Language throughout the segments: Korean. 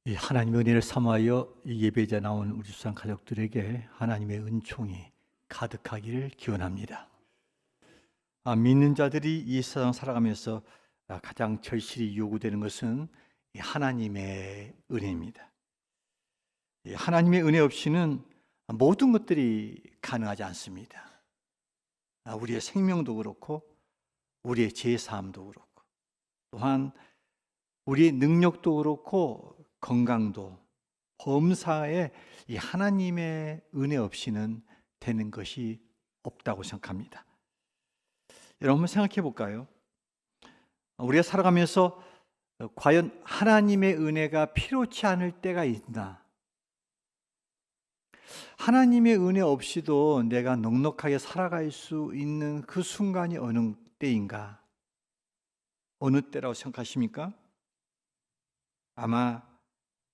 이 하나님의 은혜를 삼하여 이 예배자에 나온 우리 수상 가족들에게 하나님의 은총이 가득하기를 기원합니다. 믿는 자들이 이 세상 살아가면서 가장 절실히 요구되는 것은 이 하나님의 은혜입니다. 이 하나님의 은혜 없이는 모든 것들이 가능하지 않습니다. 우리의 생명도 그렇고 우리의 제사함도 그렇고 또한 우리의 능력도 그렇고 건강도 범사에 이 하나님의 은혜 없이는 되는 것이 없다고 생각합니다. 여러분 한번 생각해 볼까요? 우리가 살아가면서 과연 하나님의 은혜가 필요치 않을 때가 있나? 하나님의 은혜 없이도 내가 넉넉하게 살아갈 수 있는 그 순간이 어느 때인가? 어느 때라고 생각하십니까? 아마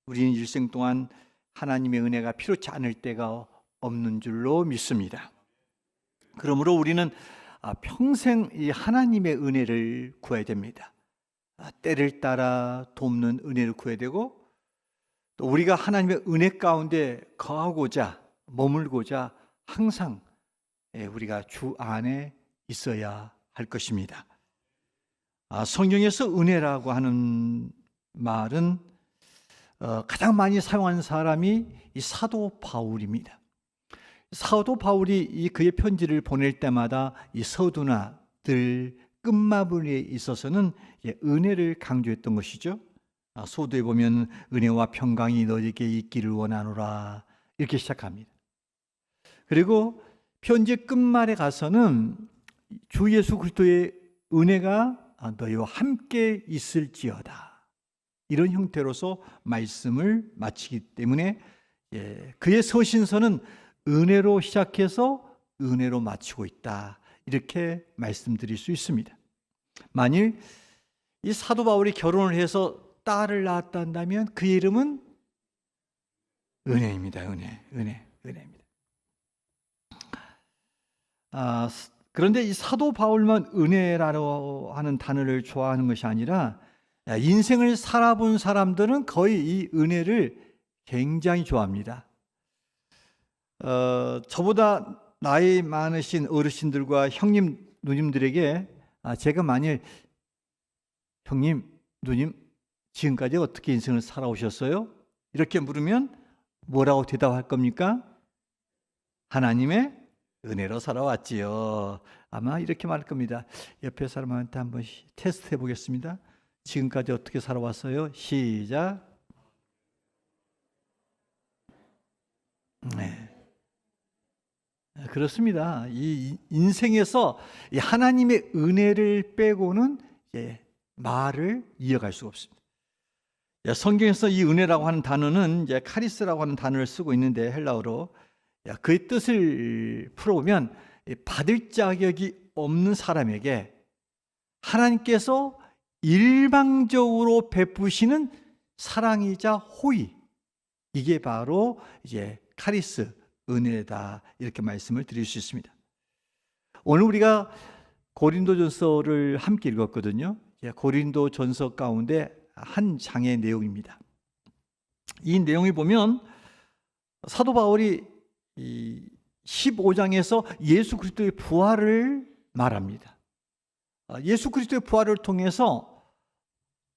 우리는 일생 동안 하나님의 은혜가 필요치 않을 때가 없는 줄로 믿습니다. 그러므로 우리는 평생 이 하나님의 은혜를 구해야 됩니다. 때를 따라 돕는 은혜를 구해야 되고, 또 우리가 하나님의 은혜 가운데 거하고자 머물고자 항상 우리가 주 안에 있어야 할 것입니다. 성경에서 은혜라고 하는 말은 가장 많이 사용한 사람이 이 사도 바울입니다. 사도 바울이 그의 편지를 보낼 때마다 이 서두나 늘 끝마무리에 있어서는 은혜를 강조했던 것이죠. 소도에 보면 은혜와 평강이 너에게 있기를 원하노라 이렇게 시작합니다. 그리고 편지 끝말에 가서는 주 예수 그리스도의 은혜가 너희와 함께 있을지어다 이런 형태로서 말씀을 마치기 때문에 그의 서신서는 은혜로 시작해서 은혜로 마치고 있다 이렇게 말씀드릴 수 있습니다. 만일 이 사도 바울이 결혼을 해서 딸을 낳았다 한다면 그 이름은 은혜입니다. 은혜입니다. 그런데 이 사도 바울만 은혜라고 하는 단어를 좋아하는 것이 아니라 인생을 살아본 사람들은 거의 이 은혜를 굉장히 좋아합니다. 저보다 나이 많으신 어르신들과 형님, 누님들에게 제가 만일 형님, 누님 지금까지 어떻게 인생을 살아오셨어요? 이렇게 물으면 뭐라고 대답할 겁니까? 하나님의 은혜로 살아왔지요. 아마 이렇게 말할 겁니다. 옆에 사람한테 한번 테스트 해보겠습니다. 지금까지 어떻게 살아왔어요? 시작. 네. 그렇습니다. 이 인생에서 이 하나님의 은혜를 빼고는 말을 이어갈 수가 없습니다. 성경에서 이 은혜라고 하는 단어는 이제 카리스라고 하는 단어를 쓰고 있는데 헬라어로 그의 뜻을 풀어보면 받을 자격이 없는 사람에게 하나님께서 일방적으로 베푸시는 사랑이자 호의, 이게 바로 이제 카리스, 은혜다 이렇게 말씀을 드릴 수 있습니다. 오늘 우리가 고린도전서를 함께 읽었거든요. 고린도전서 가운데 한 장의 내용입니다. 이 내용을 보면 사도 바울이 15장에서 예수 그리스도의 부활을 말합니다. 예수 그리스도의 부활을 통해서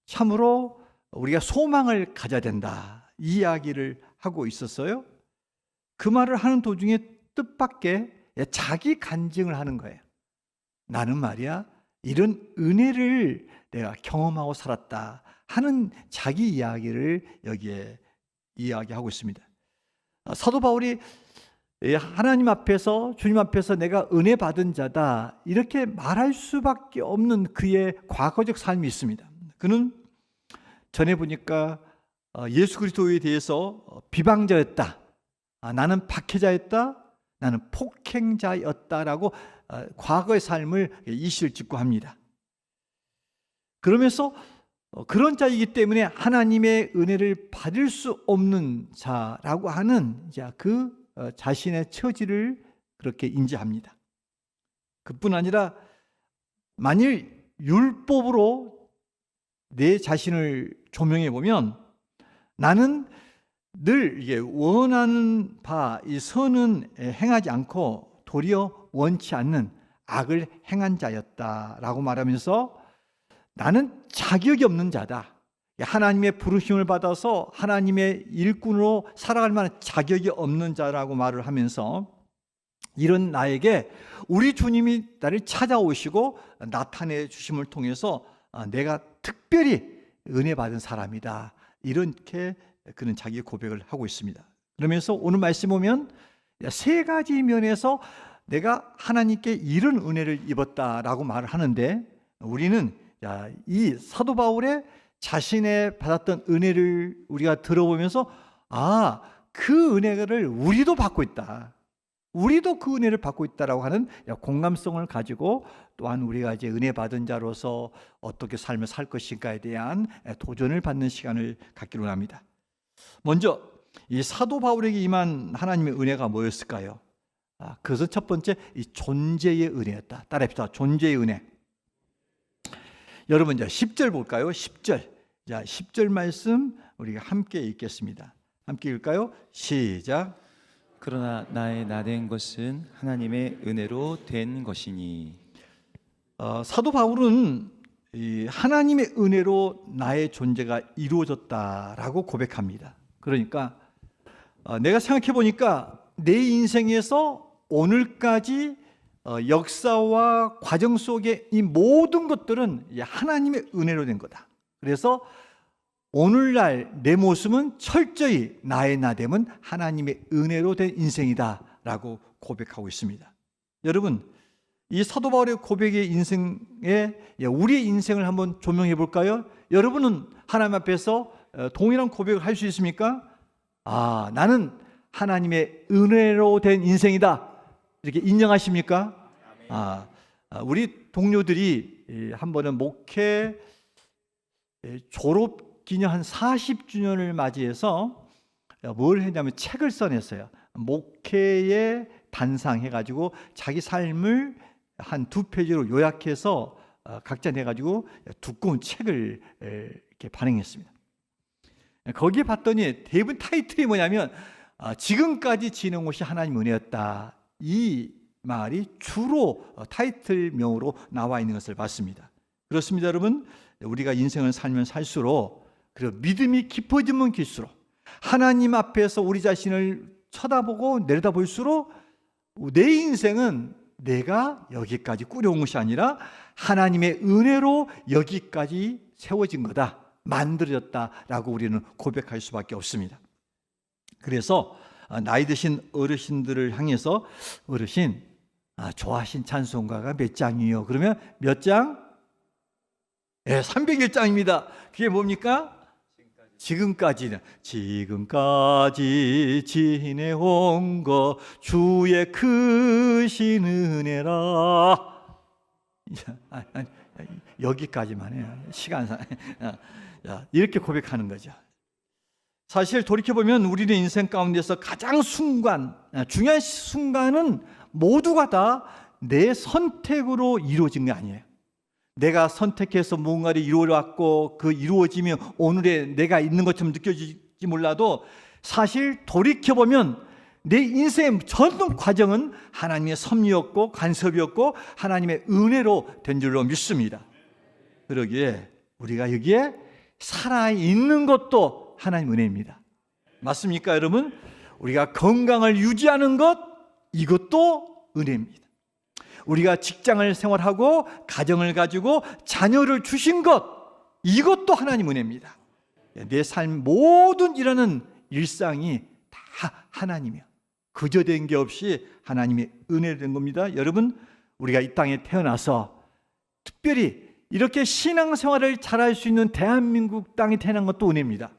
참으로 우리가 소망을 가져야 된다 이 이야기를 하고 있었어요. 그 말을 하는 도중에 뜻밖의 자기 간증을 하는 거예요. 나는 말이야 이런 은혜를 내가 경험하고 살았다 하는 자기 이야기를 여기에 이야기하고 있습니다. 사도 바울이 하나님 앞에서 주님 앞에서 내가 은혜 받은 자다 이렇게 말할 수밖에 없는 그의 과거적 삶이 있습니다. 그는 전에 보니까 예수 그리스도에 대해서 비방자였다, 나는 박해자였다, 나는 폭행자였다라고 과거의 삶을 이실을 짓고 합니다. 그러면서 그런 자이기 때문에 하나님의 은혜를 받을 수 없는 자라고 하는 그 자신의 처지를 그렇게 인지합니다. 그뿐 아니라 만일 율법으로 내 자신을 조명해 보면 나는 늘 이게 원하는 바 이 선은 행하지 않고 도리어 원치 않는 악을 행한 자였다라고 말하면서 나는 자격이 없는 자다. 하나님의 부르심을 받아서 하나님의 일꾼으로 살아갈 만한 자격이 없는 자라고 말을 하면서 이런 나에게 우리 주님이 나를 찾아오시고 나타내 주심을 통해서 내가 특별히 은혜 받은 사람이다. 이렇게 그는 자기 고백을 하고 있습니다. 그러면서 오늘 말씀 보면 세 가지 면에서 내가 하나님께 이런 은혜를 입었다라고 말을 하는데, 우리는 이 사도 바울의 자신의 받았던 은혜를 우리가 들어보면서 그 은혜를 우리도 받고 있다. 우리도 그 은혜를 받고 있다라고 하는 공감성을 가지고 또한 우리가 이제 은혜 받은 자로서 어떻게 삶을 살 것인가에 대한 도전을 받는 시간을 갖기로 합니다. 먼저 이 사도 바울에게 임한 하나님의 은혜가 뭐였을까요? 그것은 첫 번째 이 존재의 은혜였다. 따라합시다. 존재의 은혜. 여러분 이제 10절 볼까요? 10절. 자, 10절 말씀 우리가 함께 읽겠습니다. 함께 읽을까요? 시작. 그러나 나의 나된 것은 하나님의 은혜로 된 것이니. 사도 바울은 이 하나님의 은혜로 나의 존재가 이루어졌다라고 고백합니다. 그러니까 내가 생각해 보니까 내 인생에서 오늘까지 역사와 과정 속에 이 모든 것들은 하나님의 은혜로 된 거다. 그래서 오늘날 내 모습은 철저히 나의 나됨은 하나님의 은혜로 된 인생이다 라고 고백하고 있습니다. 여러분, 이 사도 바울의 고백의 인생에 우리의 인생을 한번 조명해 볼까요? 여러분은 하나님 앞에서 동일한 고백을 할 수 있습니까? 나는 하나님의 은혜로 된 인생이다 이렇게 인정하십니까? 우리 동료들이 한 번은 목회 졸업 기념 한 40주년을 맞이해서 뭘 했냐면 책을 써냈어요. 목회의 단상 해가지고 자기 삶을 한 2페이지로 요약해서 각자 내가지고 두꺼운 책을 이렇게 발행했습니다. 거기에 봤더니 대부분 타이틀이 뭐냐면 지금까지 지는 곳이 하나님 은혜였다. 이 말이 주로 타이틀명으로 나와 있는 것을 봤습니다. 그렇습니다, 여러분. 우리가 인생을 살면 살수록 그리고 믿음이 깊어지면 길수록 하나님 앞에서 우리 자신을 쳐다보고 내려다볼수록 내 인생은 내가 여기까지 꾸려온 것이 아니라 하나님의 은혜로 여기까지 세워진 거다, 만들어졌다라고 우리는 고백할 수밖에 없습니다. 그래서 나이 드신 어르신들을 향해서 어르신 좋아하신 찬송가가 몇 장이요? 그러면 몇 장? 301장입니다. 그게 뭡니까? 지금까지 지내온 것 주의 크신 은혜라. 여기까지만 해요. 시간상 이렇게 고백하는 거죠. 사실 돌이켜보면 우리의 인생 가운데서 가장 중요한 순간은 모두가 다 내 선택으로 이루어진 게 아니에요. 내가 선택해서 무언가를 이루어왔고 그 이루어지면 오늘의 내가 있는 것처럼 느껴질지 몰라도 사실 돌이켜보면 내 인생의 전 과정은 하나님의 섭리였고 간섭이었고 하나님의 은혜로 된 줄로 믿습니다. 그러기에 우리가 여기에 살아있는 것도 하나님 은혜입니다. 맞습니까, 여러분? 우리가 건강을 유지하는 것, 이것도 은혜입니다. 우리가 직장을 생활하고 가정을 가지고 자녀를 주신 것, 이것도 하나님 은혜입니다. 내 삶 모든 일하는 일상이 다 하나님이야. 그저 된 게 없이 하나님의 은혜로 된 겁니다. 여러분, 우리가 이 땅에 태어나서 특별히 이렇게 신앙생활을 잘할 수 있는 대한민국 땅에 태어난 것도 은혜입니다.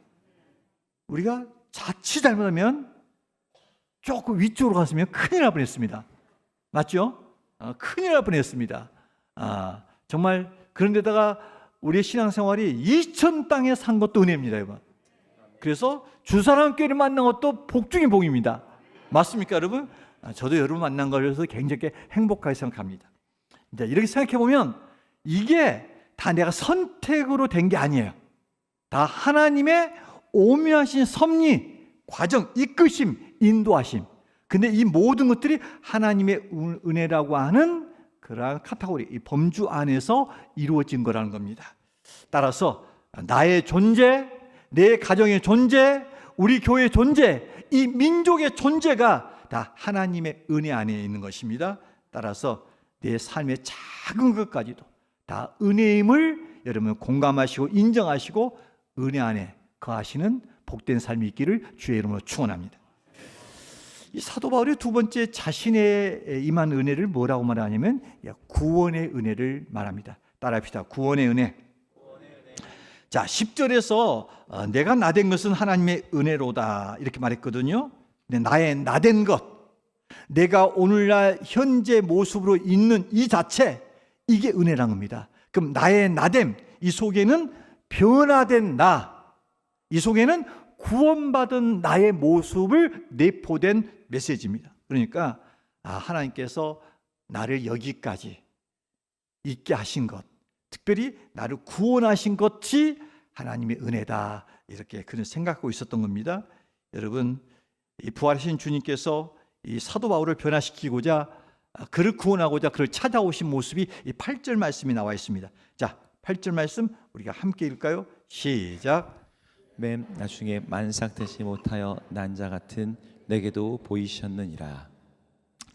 우리가 자칫 잘못하면 조금 위쪽으로 갔으면 큰일 날 뻔했습니다. 맞죠? 큰일 날 뻔했습니다. 정말 그런데다가 우리의 신앙생활이 이천 땅에 산 것도 은혜입니다, 여러분. 그래서 주사람교회를 만난 것도 복 중의 복입니다. 맞습니까, 여러분? 저도 여러분 만난 거라서 굉장히 행복하게 생각합니다. 이제 이렇게 생각해 보면 이게 다 내가 선택으로 된 게 아니에요. 다 하나님의 오묘하신 섭리, 과정, 이끄심, 인도하심. 근데 이 모든 것들이 하나님의 은혜라고 하는 그러한 카테고리, 이 범주 안에서 이루어진 거라는 겁니다. 따라서 나의 존재, 내 가정의 존재, 우리 교회의 존재, 이 민족의 존재가 다 하나님의 은혜 안에 있는 것입니다. 따라서 내 삶의 작은 것까지도 다 은혜임을 여러분 공감하시고 인정하시고 은혜 안에 거하시는 복된 삶이 있기를 주의 이름으로 축원합니다. 이 사도 바울이 두 번째 자신의 임한 은혜를 뭐라고 말하냐면 구원의 은혜를 말합니다. 따라합시다. 구원의 은혜. 자, 10절에서 내가 나된 것은 하나님의 은혜로다 이렇게 말했거든요. 근데 나의 나된 것, 내가 오늘날 현재 모습으로 있는 이 자체, 이게 은혜란 겁니다. 그럼 나의 나됨, 이 속에는 변화된 나, 이 속에는 구원받은 나의 모습을 내포된 메시지입니다. 그러니까 하나님께서 나를 여기까지 있게 하신 것, 특별히 나를 구원하신 것이 하나님의 은혜다, 이렇게 그는 생각하고 있었던 겁니다. 여러분, 이 부활하신 주님께서 이 사도 바울을 변화시키고자 그를 구원하고자 그를 찾아오신 모습이 이 8절 말씀이 나와 있습니다. 자, 8절 말씀 우리가 함께 읽을까요? 시작. 맨 나중에 만삭되지 못하여 난 자 같은 내게도 보이셨느니라.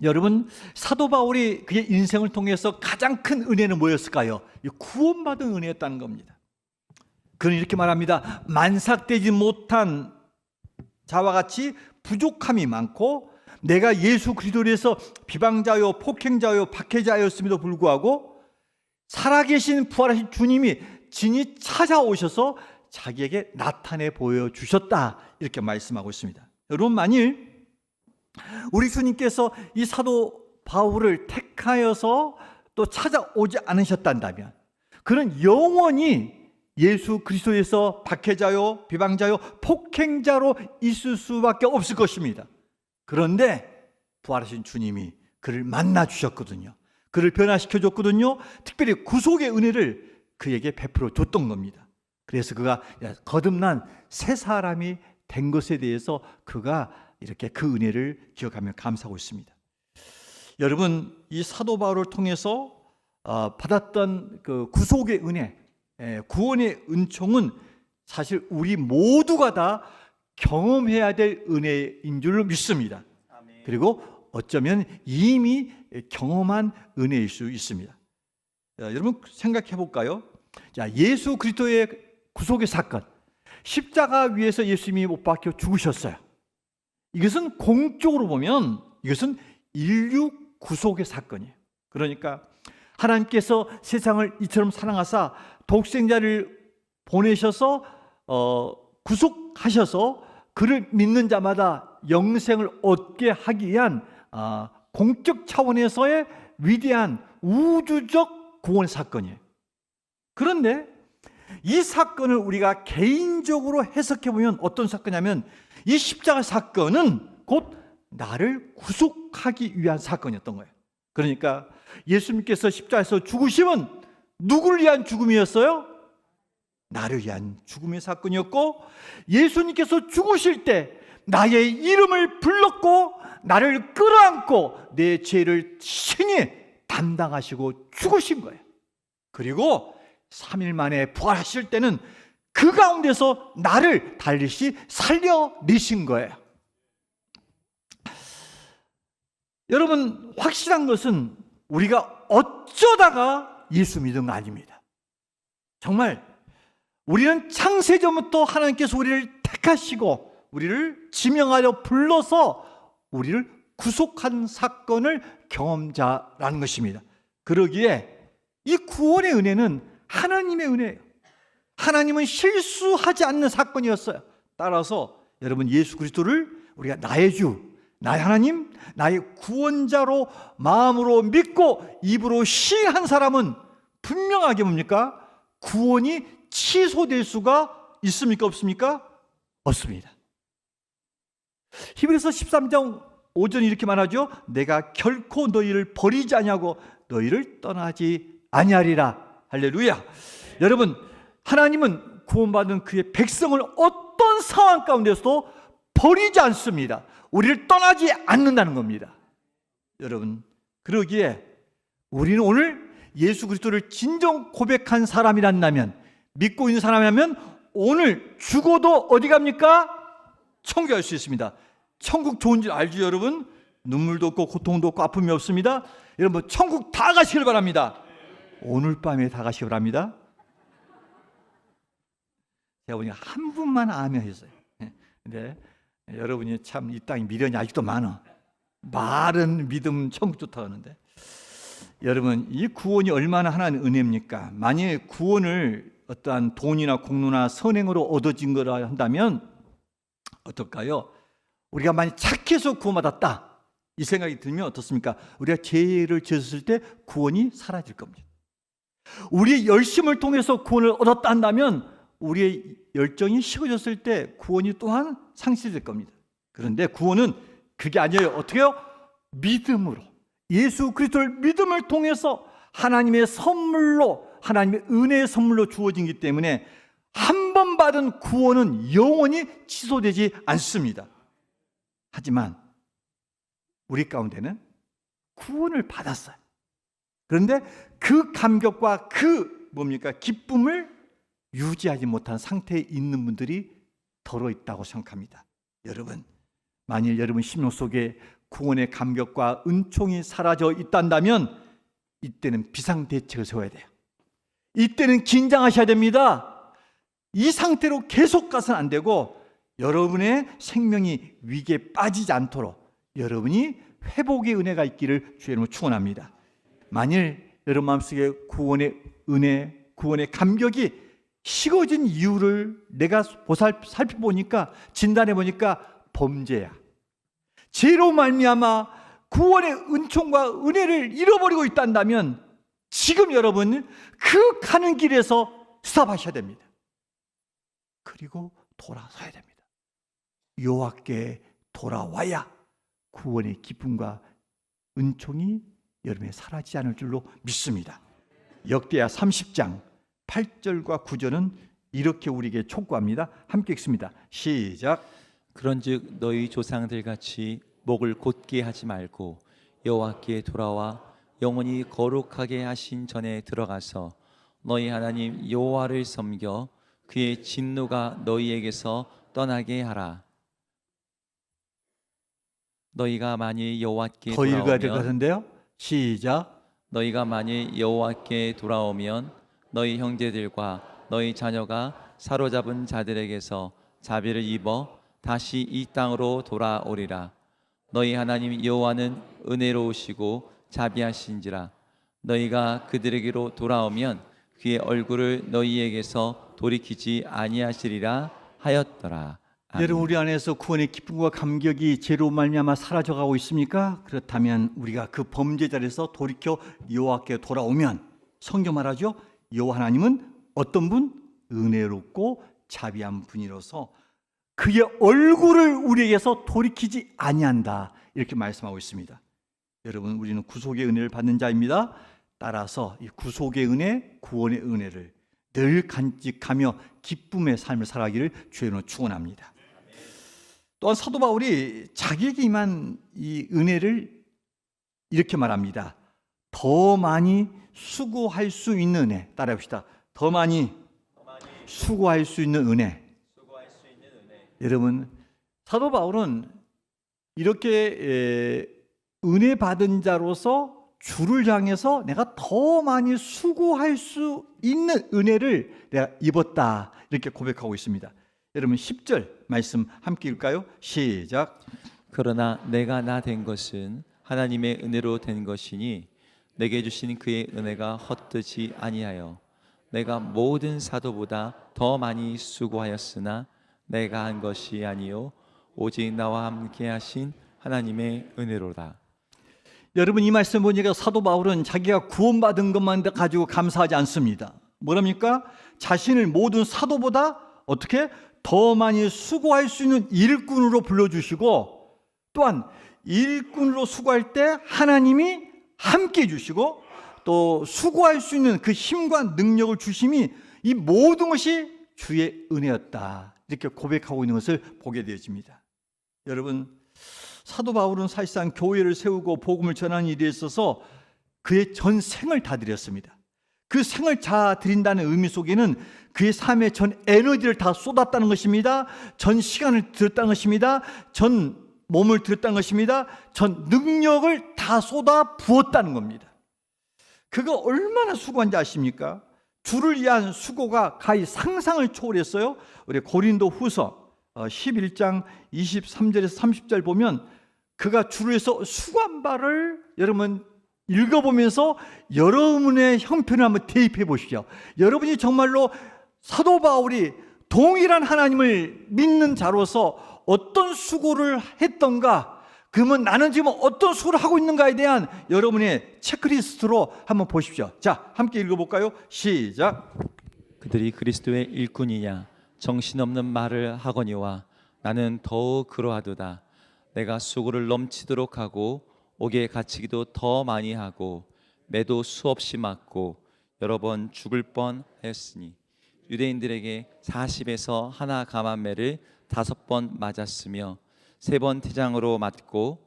여러분, 사도 바울이 그의 인생을 통해서 가장 큰 은혜는 뭐였을까요? 구원받은 은혜였다는 겁니다. 그는 이렇게 말합니다. 만삭되지 못한 자와 같이 부족함이 많고 내가 예수 그리스도에서 비방자요 폭행자요 박해자였음에도 불구하고 살아계신 부활하신 주님이 진히 찾아오셔서 자기에게 나타내 보여주셨다, 이렇게 말씀하고 있습니다. 여러분, 만일 우리 주님께서 이 사도 바울을 택하여서 또 찾아오지 않으셨단다면 그는 영원히 예수 그리스도에서 박해자요 비방자요 폭행자로 있을 수밖에 없을 것입니다. 그런데 부활하신 주님이 그를 만나 주셨거든요. 그를 변화시켜 줬거든요. 특별히 구속의 은혜를 그에게 베풀어 줬던 겁니다. 그래서 그가 거듭난 새 사람이 된 것에 대해서 그가 이렇게 그 은혜를 기억하며 감사하고 있습니다. 여러분, 이 사도 바울을 통해서 받았던 그 구속의 은혜, 구원의 은총은 사실 우리 모두가 다 경험해야 될 은혜인 줄 믿습니다. 그리고 어쩌면 이미 경험한 은혜일 수 있습니다. 여러분, 생각해 볼까요? 자, 예수 그리스도의 구속의 사건, 십자가 위에서 예수님이 못 박혀 죽으셨어요. 이것은 공적으로 보면 이것은 인류 구속의 사건이에요. 그러니까 하나님께서 세상을 이처럼 사랑하사 독생자를 보내셔서 구속하셔서 그를 믿는 자마다 영생을 얻게 하기 위한 공적 차원에서의 위대한 우주적 구원 사건이에요. 그런데 이 사건을 우리가 개인적으로 해석해 보면 어떤 사건이냐면 이 십자가 사건은 곧 나를 구속하기 위한 사건이었던 거예요. 그러니까 예수님께서 십자가에서 죽으심은 누구를 위한 죽음이었어요? 나를 위한 죽음의 사건이었고, 예수님께서 죽으실 때 나의 이름을 불렀고 나를 끌어안고 내 죄를 친히 담당하시고 죽으신 거예요. 그리고 3일 만에 부활하실 때는 그 가운데서 나를 다시 살려내신 거예요. 여러분, 확실한 것은 우리가 어쩌다가 예수 믿은 거 아닙니다. 정말 우리는 창세전부터 하나님께서 우리를 택하시고 우리를 지명하여 불러서 우리를 구속한 사건을 경험자라는 것입니다. 그러기에 이 구원의 은혜는 하나님의 은혜예요. 하나님은 실수하지 않는 사건이었어요. 따라서 여러분, 예수 그리스도를 우리가 나의 주, 나의 하나님, 나의 구원자로 마음으로 믿고 입으로 시인한 사람은 분명하게 뭡니까? 구원이 취소될 수가 있습니까? 없습니까? 없습니다. 히브리서 13장 5절 이렇게 말하죠. 내가 결코 너희를 버리지 아니하고 너희를 떠나지 아니하리라. 할렐루야. 여러분, 하나님은 구원받은 그의 백성을 어떤 상황 가운데서도 버리지 않습니다. 우리를 떠나지 않는다는 겁니다. 여러분, 그러기에 우리는 오늘 예수 그리스도를 진정 고백한 사람이란다면, 믿고 있는 사람이라면 오늘 죽어도 어디 갑니까? 천국 갈 수 있습니다. 천국 좋은 줄 알죠, 여러분? 눈물도 없고 고통도 없고 아픔이 없습니다. 여러분, 천국 다 가시길 바랍니다. 오늘 밤에 다 가시길 바랍니다. 제가 보니까 한 분만 아멘 했어요. 근데 여러분이 참 이 땅에 미련이 아직도 많아. 말은 믿음 천국 좋다고 하는데, 여러분, 이 구원이 얼마나 하나님의 은혜입니까? 만약에 구원을 어떠한 돈이나 공로나 선행으로 얻어진 거라 한다면 어떨까요? 우리가 많이 착해서 구원받았다 이 생각이 들면 어떻습니까? 우리가 죄를 지었을 때 구원이 사라질 겁니다. 우리의 열심을 통해서 구원을 얻었다 한다면 우리의 열정이 식어졌을 때 구원이 또한 상실될 겁니다. 그런데 구원은 그게 아니에요. 어떻게 해요? 믿음으로, 예수 그리스도를 믿음을 통해서 하나님의 선물로, 하나님의 은혜의 선물로 주어지기 때문에 한 번 받은 구원은 영원히 취소되지 않습니다. 하지만 우리 가운데는 구원을 받았어요. 그런데 그 감격과 그 기쁨을 유지하지 못한 상태에 있는 분들이 더러 있다고 생각합니다. 여러분, 만일 여러분 심령 속에 구원의 감격과 은총이 사라져 있단다면 이때는 비상대책을 세워야 돼요. 이때는 긴장하셔야 됩니다. 이 상태로 계속 가서는 안 되고 여러분의 생명이 위기에 빠지지 않도록 여러분이 회복의 은혜가 있기를 주의 이름으로 축원합니다. 만일 여러분 마음속에 구원의 은혜, 구원의 감격이 식어진 이유를 내가 살펴보니까, 진단해보니까 범죄야, 죄로 말미암아 구원의 은총과 은혜를 잃어버리고 있단다면 지금 여러분은 그 가는 길에서 스탑하셔야 됩니다. 그리고 돌아서야 됩니다. 여호와께 돌아와야 구원의 기쁨과 은총이 여러분에 사라지지 않을 줄로 믿습니다. 역대하 30장 8절과 9절은 이렇게 우리에게 촉구합니다. 함께 읽습니다. 시작. 그런즉 너희 조상들 같이 목을 곧게 하지 말고 여호와께 돌아와 영원히 거룩하게 하신 전에 들어가서 너희 하나님 여호와를 섬겨 그의 진노가 너희에게서 떠나게 하라. 너희가 만일 여호와께 더 읽어야 될 것 돌아오면 같은데요. 시작. 너희가 만일 여호와께 돌아오면 너희 형제들과 너희 자녀가 사로잡은 자들에게서 자비를 입어 다시 이 땅으로 돌아오리라. 너희 하나님 여호와는 은혜로우시고 자비하신지라. 너희가 그들에게로 돌아오면 그의 얼굴을 너희에게서 돌이키지 아니하시리라 하였더라. 아멘. 여러분, 우리 안에서 구원의 기쁨과 감격이 죄로 말미암아 사라져가고 있습니까? 그렇다면 우리가 그 범죄자리에서 돌이켜 여호와께 돌아오면, 성경 말하죠, 여호와 하나님은 어떤 분? 은혜롭고 자비한 분이로서 그의 얼굴을 우리에게서 돌이키지 아니한다, 이렇게 말씀하고 있습니다. 여러분, 우리는 구속의 은혜를 받는 자입니다. 따라서 이 구속의 은혜, 구원의 은혜를 늘 간직하며 기쁨의 삶을 살아가기를 주의 이름으로 축원합니다. 또한 사도 바울이 자기에게 임한 이 은혜를 이렇게 말합니다. 더 많이 수고할 수 있는 은혜. 따라합시다. 더 많이 수고할 수 있는 은혜. 여러분, 사도 바울은 이렇게 은혜 받은 자로서 주를 향해서 내가 더 많이 수고할 수 있는 은혜를 내가 입었다, 이렇게 고백하고 있습니다. 여러분, 10절 말씀 함께 읽을까요? 시작. 그러나 내가 나 된 것은 하나님의 은혜로 된 것이니 내게 주신 그의 은혜가 헛되지 아니하여 내가 모든 사도보다 더 많이 수고하였으나 내가 한 것이 아니요 오직 나와 함께 하신 하나님의 은혜로다. 여러분, 이 말씀 보니까 사도 바울은 자기가 구원받은 것만 가지고 감사하지 않습니다. 뭐랍니까? 자신을 모든 사도보다 어떻게 더 많이 수고할 수 있는 일꾼으로 불러주시고, 또한 일꾼으로 수고할 때 하나님이 함께 해주시고, 또 수고할 수 있는 그 힘과 능력을 주심이 이 모든 것이 주의 은혜였다. 이렇게 고백하고 있는 것을 보게 되어집니다. 여러분, 사도 바울은 사실상 교회를 세우고 복음을 전하는 일에 있어서 그의 전 생을 다 드렸습니다. 그 생을 다 드린다는 의미 속에는 그의 삶의 전 에너지를 다 쏟았다는 것입니다. 전 시간을 들였다는 것입니다. 전 몸을 들였다는 것입니다. 전 능력을 다 쏟아 부었다는 겁니다. 그가 얼마나 수고한지 아십니까? 주를 위한 수고가 가히 상상을 초월했어요. 우리 고린도 후서 11장 23절에서 30절 보면 그가 주를 위해서 수고한 바를 여러분 읽어보면서 여러분의 형편을 한번 대입해 보십시오. 여러분이 정말로 사도 바울이 동일한 하나님을 믿는 자로서 어떤 수고를 했던가, 그러면 나는 지금 어떤 수고를 하고 있는가에 대한 여러분의 체크리스트로 한번 보십시오. 자, 함께 읽어볼까요? 시작. 그들이 그리스도의 일꾼이냐 정신없는 말을 하거니와 나는 더욱 그러하도다. 내가 수고를 넘치도록 하고 옥에 갇히기도 더 많이 하고 매도 수없이 맞고 여러 번 죽을 뻔하였으니 유대인들에게 40에서 하나 감한매를 5번 맞았으며 3번 태장으로 맞고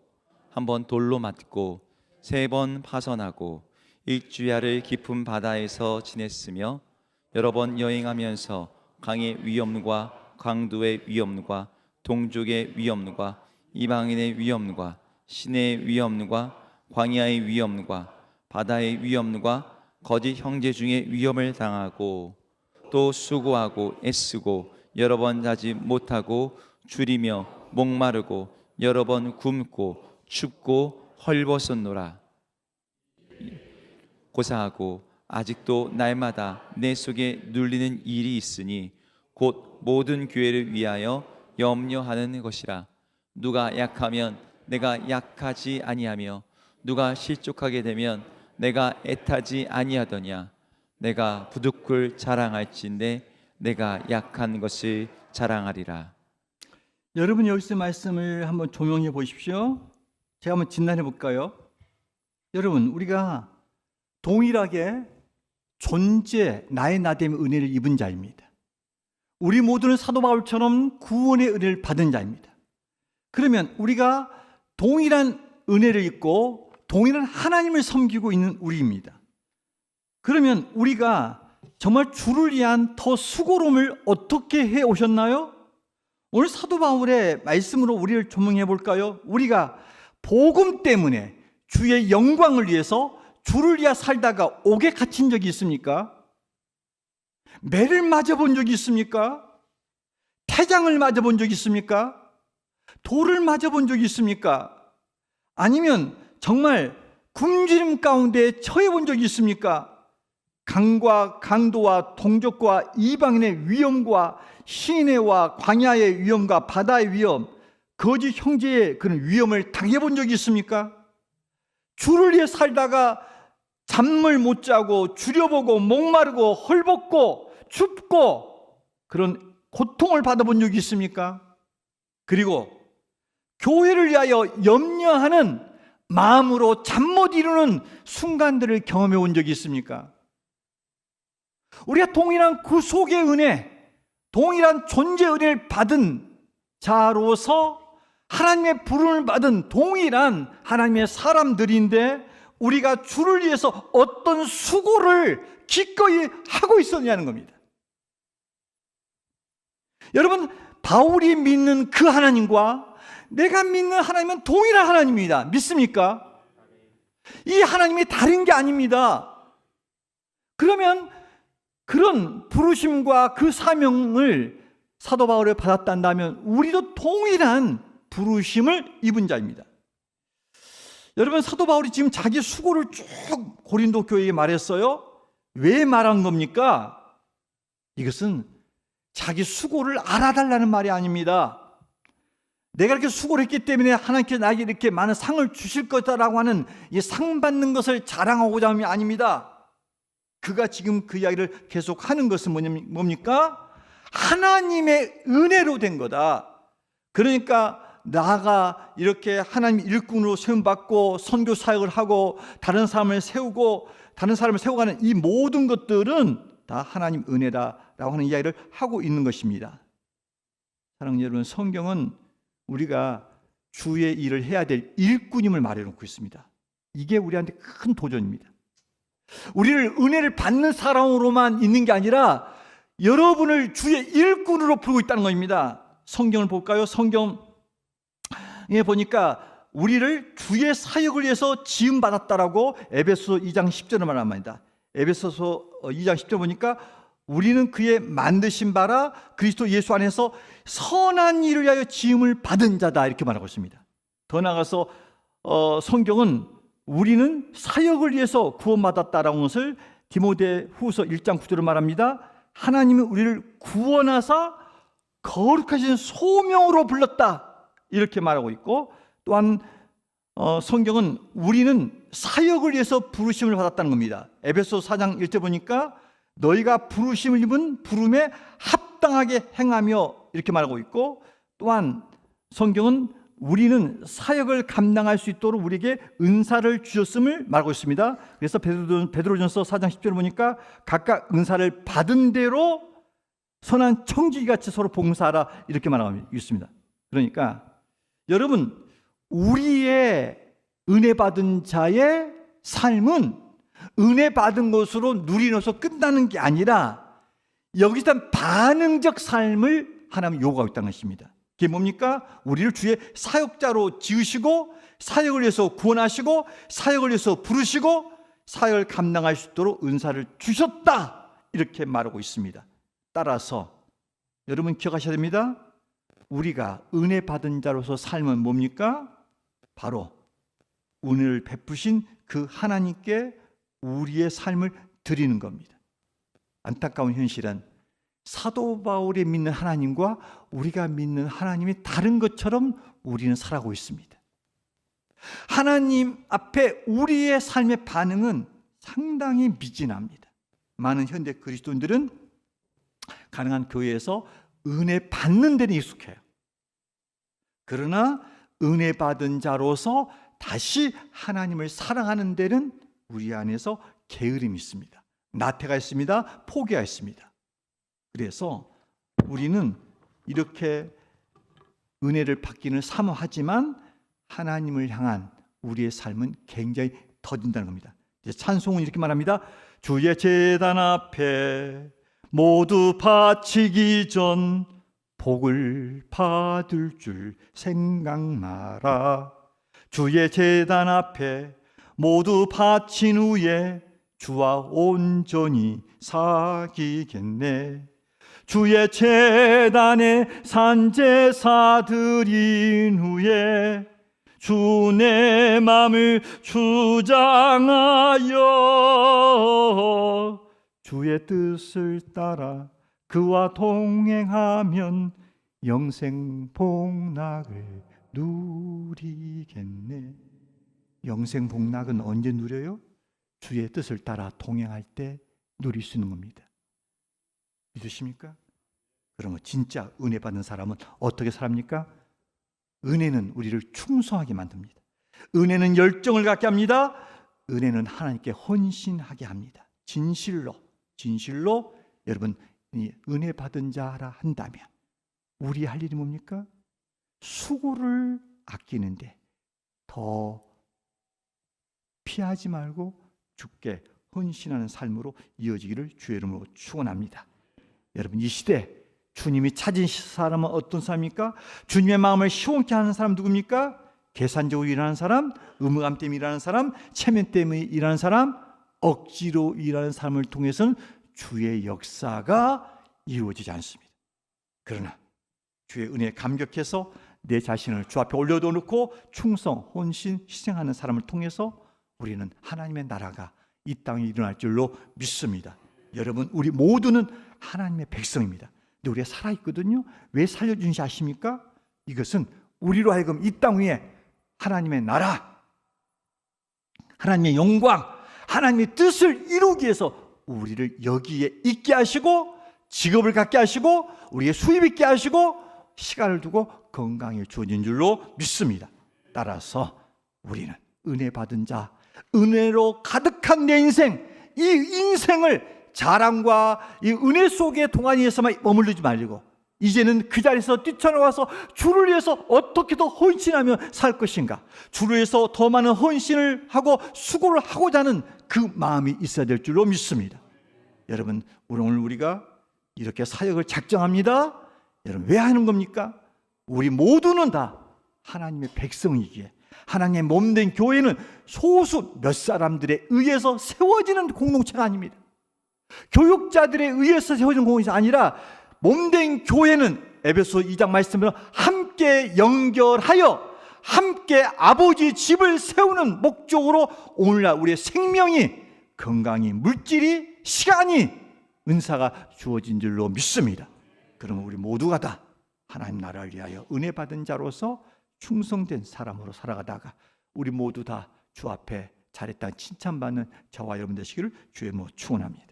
1번 돌로 맞고 3번 파선하고 일주야를 깊은 바다에서 지냈으며 여러 번 여행하면서 강의 위험과 강도의 위험과 동족의 위험과 이방인의 위험과 신의 위험과 광야의 위험과 바다의 위험과 거짓 형제 중에 위험을 당하고 또 수고하고 애쓰고 여러 번 자지 못하고 줄이며 목마르고 여러 번 굶고 춥고 헐벗었노라. 고사하고 아직도 날마다 내 속에 눌리는 일이 있으니 곧 모든 교회를 위하여 염려하는 것이라. 누가 약하면 내가 약하지 아니하며 누가 실족하게 되면 내가 애타지 아니하더냐. 내가 부득불 자랑할진대 내가 약한 것을 자랑하리라. 여러분 여기서 말씀을 한번 조명해 보십시오. 제가 한번 진단해 볼까요? 여러분, 우리가 동일하게 존재, 나의 나됨의 은혜를 입은 자입니다. 우리 모두는 사도 바울처럼 구원의 은혜를 받은 자입니다. 그러면 우리가 동일한 은혜를 입고 동일한 하나님을 섬기고 있는 우리입니다. 그러면 우리가 정말 주를 위한 더 수고로움을 어떻게 해 오셨나요? 오늘 사도 바울의 말씀으로 우리를 조명해 볼까요? 우리가 복음 때문에 주의 영광을 위해서 주를 위해 살다가 옥에 갇힌 적이 있습니까? 매를 맞아본 적이 있습니까? 태장을 맞아본 적이 있습니까? 돌을 맞아본 적이 있습니까? 아니면 정말 굶주림 가운데 처해 본 적이 있습니까? 강과 강도와 동족과 이방인의 위험과 시내와 광야의 위험과 바다의 위험, 거짓 형제의 그런 위험을 당해본 적이 있습니까? 주를 위해 살다가 잠을 못 자고 줄여보고 목마르고 헐벗고 춥고 그런 고통을 받아본 적이 있습니까? 그리고 교회를 위하여 염려하는 마음으로 잠 못 이루는 순간들을 경험해 본 적이 있습니까? 우리가 동일한 구속의 은혜, 동일한 존재 은혜를 받은 자로서 하나님의 부름을 받은 동일한 하나님의 사람들인데 우리가 주를 위해서 어떤 수고를 기꺼이 하고 있었냐는 겁니다. 여러분, 바울이 믿는 그 하나님과 내가 믿는 하나님은 동일한 하나님입니다. 믿습니까? 이 하나님이 다른 게 아닙니다. 그러면 그런 부르심과 그 사명을 사도 바울을 받았단다면 우리도 동일한 부르심을 입은 자입니다. 여러분, 사도 바울이 지금 자기 수고를 쭉 고린도 교회에 말했어요. 왜 말한 겁니까? 이것은 자기 수고를 알아달라는 말이 아닙니다. 내가 이렇게 수고를 했기 때문에 하나님께서 나에게 이렇게 많은 상을 주실 거다라고 하는 이 상 받는 것을 자랑하고자 함이 아닙니다. 그가 지금 그 이야기를 계속하는 것은 뭡니까? 하나님의 은혜로 된 거다. 그러니까 나가 이렇게 하나님 일꾼으로 세움받고 선교 사역을 하고 다른 사람을 세우고 다른 사람을 세워가는 이 모든 것들은 다 하나님 은혜다 라고 하는 이야기를 하고 있는 것입니다. 사랑하는 여러분, 성경은 우리가 주의 일을 해야 될 일꾼임을 말해놓고 있습니다. 이게 우리한테 큰 도전입니다. 우리를 은혜를 받는 사람으로만 있는 게 아니라 여러분을 주의 일꾼으로 부르고 있다는 겁니다. 성경을 볼까요? 성경에 보니까 우리를 주의 사역을 위해서 지음받았다라고 에베소서 2장 10절을 말합니다. 에베소서 2장 10절 보니까 우리는 그의 만드신 바라 그리스도 예수 안에서 선한 일을 위하여 지음을 받은 자다, 이렇게 말하고 있습니다. 더 나아가서 성경은 우리는 사역을 위해서 구원받았다라는 것을 디모데후서 1장 9절을 말합니다. 하나님이 우리를 구원하사 거룩하신 소명으로 불렀다, 이렇게 말하고 있고, 또한 성경은 우리는 사역을 위해서 부르심을 받았다는 겁니다. 에베소서 4장 1절 보니까 너희가 부르심을 입은 부름에 합당하게 행하며, 이렇게 말하고 있고, 또한 성경은 우리는 사역을 감당할 수 있도록 우리에게 은사를 주셨음을 말하고 있습니다. 그래서 베드로전서 4장 10절을 보니까 각각 은사를 받은 대로 선한 청지기같이 서로 봉사하라, 이렇게 말하고 있습니다. 그러니까 여러분, 우리의 은혜 받은 자의 삶은 은혜 받은 것으로 누리면서 끝나는 게 아니라 여기서 반응적 삶을 하나님 요구하고 있다는 것입니다. 그게 뭡니까? 우리를 주의 사역자로 지으시고 사역을 위해서 구원하시고 사역을 위해서 부르시고 사역을 감당할 수 있도록 은사를 주셨다, 이렇게 말하고 있습니다. 따라서 여러분 기억하셔야 됩니다. 우리가 은혜 받은 자로서 삶은 뭡니까? 바로 은혜를 베푸신 그 하나님께 우리의 삶을 드리는 겁니다. 안타까운 현실은 사도 바울이 믿는 하나님과 우리가 믿는 하나님이 다른 것처럼 우리는 살아가고 있습니다. 하나님 앞에 우리의 삶의 반응은 상당히 미진합니다. 많은 현대 그리스도인들은 가능한 교회에서 은혜 받는 데는 익숙해요. 그러나 은혜 받은 자로서 다시 하나님을 사랑하는 데는 우리 안에서 게으름이 있습니다. 나태가 있습니다. 포기가 있습니다. 그래서 우리는 이렇게 은혜를 받기는 사모하지만 하나님을 향한 우리의 삶은 굉장히 더딘다는 겁니다. 찬송은 이렇게 말합니다. 주의 제단 앞에 모두 바치기 전 복을 받을 줄 생각 마라. 주의 제단 앞에 모두 바친 후에 주와 온전히 사귀겠네. 주의 제단에 산제사 드린 후에 주 내 맘을 주장하여 주의 뜻을 따라 그와 동행하면 영생 복락을 누리겠네. 영생 복락은 언제 누려요? 주의 뜻을 따라 동행할 때 누릴 수 있는 겁니다. 믿으십니까? 그러면 진짜 은혜 받는 사람은 어떻게 살합니까? 은혜는 우리를 충성하게 만듭니다. 은혜는 열정을 갖게 합니다. 은혜는 하나님께 헌신하게 합니다. 진실로 여러분 은혜 받은 자라 한다면 우리 할 일이 뭡니까? 수고를 아끼는데 더 피하지 말고 주께 헌신하는 삶으로 이어지기를 주의 이름으로 축원합니다. 여러분, 이 시대 주님이 찾은 사람은 어떤 사람입니까? 주님의 마음을 시원케 하는 사람 누굽니까? 계산적으로 일하는 사람, 의무감 때문에 일하는 사람, 체면 때문에 일하는 사람, 억지로 일하는 사람을 통해서는 주의 역사가 이루어지지 않습니다. 그러나 주의 은혜에 감격해서 내 자신을 주 앞에 올려놓고 충성, 헌신, 희생하는 사람을 통해서 우리는 하나님의 나라가 이 땅에 일어날 줄로 믿습니다. 여러분, 우리 모두는 하나님의 백성입니다. 근데 우리가 살아있거든요. 왜 살려주는지 아십니까? 이것은 우리로 하여금 이 땅 위에 하나님의 나라, 하나님의 영광, 하나님의 뜻을 이루기 위해서 우리를 여기에 있게 하시고 직업을 갖게 하시고 우리의 수입 있게 하시고 시간을 두고 건강에 주어진 줄로 믿습니다. 따라서 우리는 은혜 받은 자, 은혜로 가득한 내 인생, 이 인생을 자랑과 이 은혜 속의 동안에서만 머무르지 말고 이제는 그 자리에서 뛰쳐나와서 주를 위해서 어떻게 더 헌신하며 살 것인가, 주를 위해서 더 많은 헌신을 하고 수고를 하고자 하는 그 마음이 있어야 될 줄로 믿습니다. 여러분, 오늘 우리가 이렇게 사역을 작정합니다. 여러분, 왜 하는 겁니까? 우리 모두는 다 하나님의 백성이기에, 하나님의 몸된 교회는 소수 몇 사람들에 의해서 세워지는 공동체가 아닙니다. 교육자들에 의해서 세워지는 공동체가 아니라 몸된 교회는 에베소 2장 말씀으로 함께 연결하여 함께 아버지 집을 세우는 목적으로 오늘날 우리의 생명이, 건강이, 물질이, 시간이, 은사가 주어진 줄로 믿습니다. 그러면 우리 모두가 다 하나님 나라를 위하여 은혜 받은 자로서 충성된 사람으로 살아가다가 우리 모두 다 주 앞에 잘했다 칭찬받는 저와 여러분 되시기를 주의 이름으로 축원합니다.